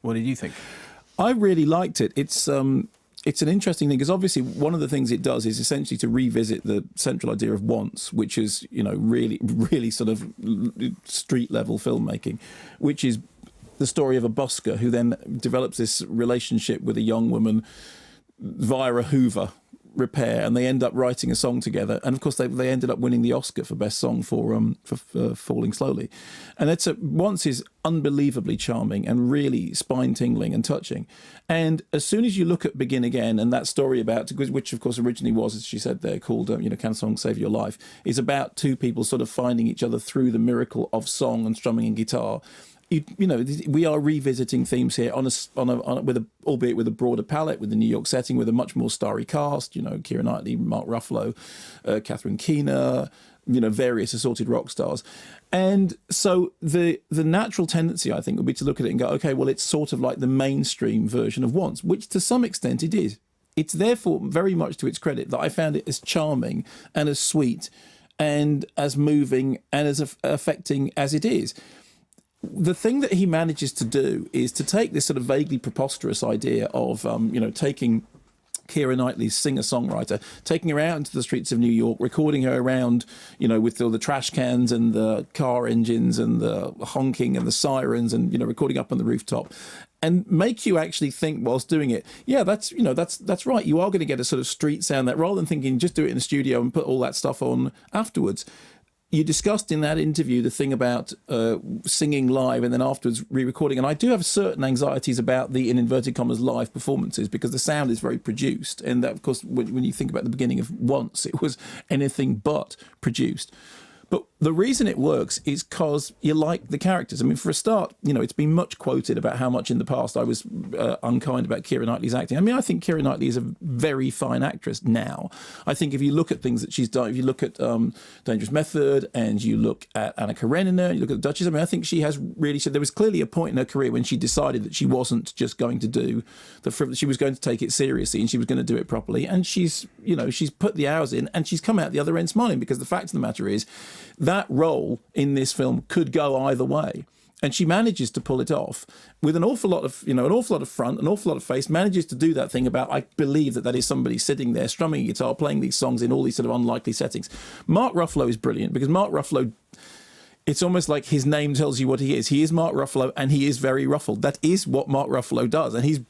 What did you think? I really liked it. It's an interesting thing because obviously one of the things it does is essentially to revisit the central idea of wants, which is, you know, really sort of street level filmmaking, which is the story of a busker who then develops this relationship with a young woman via a Hoover repair, and they end up writing a song together. And of course, they ended up winning the Oscar for best song for Falling Slowly. And Once is unbelievably charming and really spine-tingling and touching. And as soon as you look at Begin Again, and that story about, which of course originally was, as she said there, called Can a Song Save Your Life, is about two people sort of finding each other through the miracle of song and strumming and guitar. You know, we are revisiting themes here albeit with a broader palette, with the New York setting, with a much more starry cast. You know, Keira Knightley, Mark Ruffalo, Catherine Keener, you know, various assorted rock stars. And so the natural tendency, I think, would be to look at it and go, okay, well, it's sort of like the mainstream version of Once, which to some extent it is. It's therefore very much to its credit that I found it as charming and as sweet and as moving and as affecting as it is. The thing that he manages to do is to take this sort of vaguely preposterous idea of, you know, taking Keira Knightley's singer-songwriter, taking her out into the streets of New York, recording her around, you know, with all the trash cans and the car engines and the honking and the sirens and, you know, recording up on the rooftop, and make you actually think whilst doing it, yeah, that's right. You are going to get a sort of street sound that, rather than thinking just do it in the studio and put all that stuff on afterwards. You discussed in that interview the thing about singing live and then afterwards re-recording. And I do have certain anxieties about the, in inverted commas, live performances, because the sound is very produced. And that, of course, when you think about the beginning of Once, it was anything but produced. But the reason it works is because you like the characters. I mean, for a start, you know, it's been much quoted about how much in the past I was unkind about Keira Knightley's acting. I mean, I think Keira Knightley is a very fine actress now. I think if you look at things that she's done, if you look at Dangerous Method and you look at Anna Karenina, you look at the Duchess, I mean, I think she has really, there was clearly a point in her career when she decided that she wasn't just going to do the frivolous, she was going to take it seriously and she was going to do it properly. And she's, you know, she's put the hours in and she's come out the other end smiling, because the fact of the matter is that role in this film could go either way, and she manages to pull it off with an awful lot of, you know, an awful lot of front, an awful lot of face. Manages to do that thing about, I believe that is somebody sitting there strumming a guitar, playing these songs in all these sort of unlikely settings. Mark Ruffalo is brilliant, because Mark Ruffalo, it's almost like his name tells you what he is. He is Mark Ruffalo, and he is very ruffled. That is what Mark Ruffalo does, and he's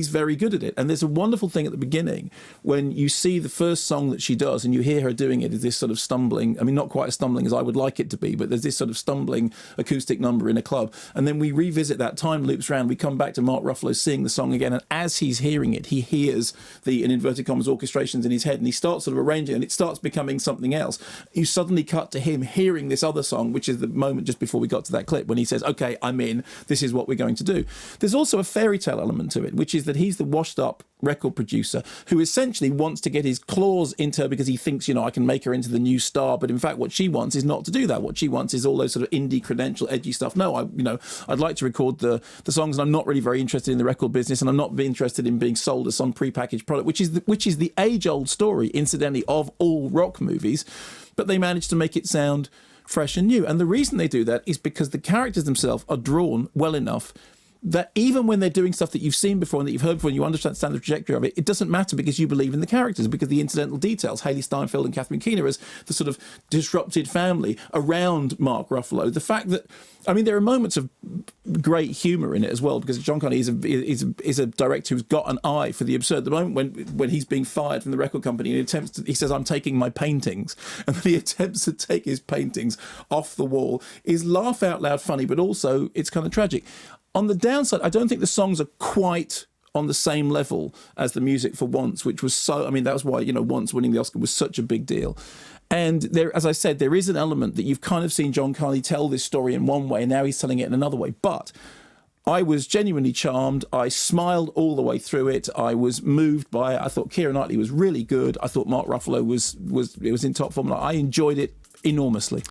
very good at it. And there's a wonderful thing at the beginning when you see the first song that she does, and you hear her doing it as this sort of stumbling, I mean, not quite as stumbling as I would like it to be, but there's this sort of stumbling acoustic number in a club. And then we revisit that, time loops round, we come back to Mark Ruffalo singing the song again, and as he's hearing it, he hears the, in inverted commas, orchestrations in his head, and he starts sort of arranging it, and it starts becoming something else. You suddenly cut to him hearing this other song, which is the moment just before we got to that clip when he says, okay, I'm in, this is what we're going to do. There's also a fairy tale element to it, which is that he's the washed up record producer who essentially wants to get his claws into her because he thinks, you know, I can make her into the new star. But in fact, what she wants is not to do that. What she wants is all those sort of indie credential edgy stuff. No, I'd like to record the songs, and I'm not really very interested in the record business, and I'm not interested in being sold as some prepackaged product, which is the age-old story, incidentally, of all rock movies. But they managed to make it sound fresh and new. And the reason they do that is because the characters themselves are drawn well enough that even when they're doing stuff that you've seen before and that you've heard before and you understand the trajectory of it, it doesn't matter, because you believe in the characters, because the incidental details, Haley Steinfeld and Catherine Keener as the sort of disrupted family around Mark Ruffalo, the fact that, I mean, there are moments of great humour in it as well, because John Carney is a director who's got an eye for the absurd. The moment when he's being fired from the record company and he says, I'm taking my paintings, and then he attempts to take his paintings off the wall, is laugh out loud funny, but also it's kind of tragic. On the downside, I don't think the songs are quite on the same level as the music for Once, which was so, I mean, that was why, you know, Once winning the Oscar was such a big deal. And there, as I said, there is an element that you've kind of seen John Carney tell this story in one way, and now he's telling it in another way. But I was genuinely charmed. I smiled all the way through it. I was moved by it. I thought Keira Knightley was really good. I thought Mark Ruffalo was in top form. I enjoyed it enormously.